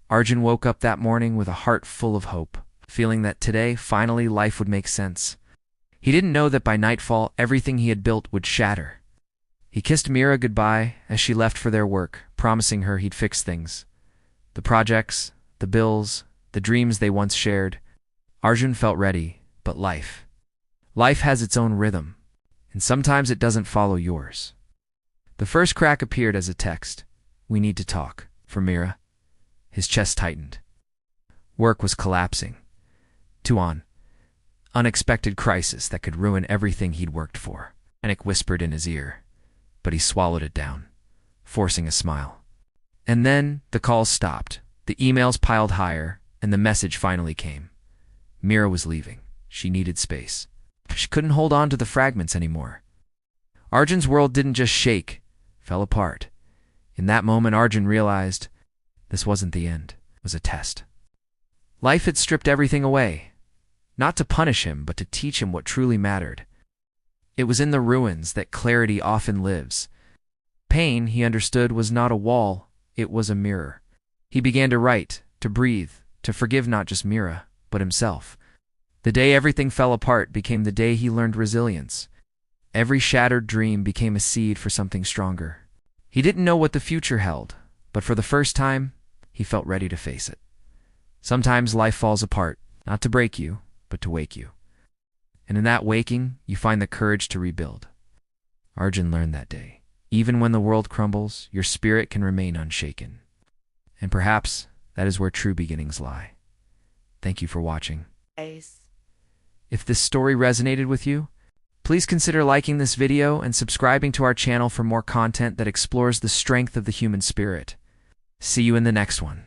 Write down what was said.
Arjun woke up that morning with a heart full of hope, feeling that today, finally, life would make sense. He didn't know that by nightfall, everything he had built would shatter. He kissed Mira goodbye as she left for their work, promising her he'd fix things. The projects, the bills, the dreams they once shared. Arjun felt ready, but life. Life has its own rhythm, and sometimes it doesn't follow yours. The first crack appeared as a text. "We need to talk," for Mira. His chest tightened. Work was collapsing. To an unexpected crisis that could ruin everything he'd worked for. Panic whispered in his ear, but he swallowed it down, forcing a smile. And then the calls stopped, the emails piled higher, and the message finally came. Mira was leaving. She needed space. She couldn't hold on to the fragments anymore. Arjun's world didn't just shake, fell apart. In that moment, Arjun realized this wasn't the end. It was a test. Life had stripped everything away, not to punish him, but to teach him what truly mattered. It was in the ruins that clarity often lives. Pain, he understood, was not a wall, it was a mirror. He began to write, to breathe, to forgive not just Mira, but himself. The day everything fell apart became the day he learned resilience. Every shattered dream became a seed for something stronger. He didn't know what the future held, but for the first time, he felt ready to face it. Sometimes life falls apart, not to break you, but to wake you. And in that waking, you find the courage to rebuild. Arjun learned that day. Even when the world crumbles, your spirit can remain unshaken. And perhaps that is where true beginnings lie. Thank you for watching. If this story resonated with you, please consider liking this video and subscribing to our channel for more content that explores the strength of the human spirit. See you in the next one.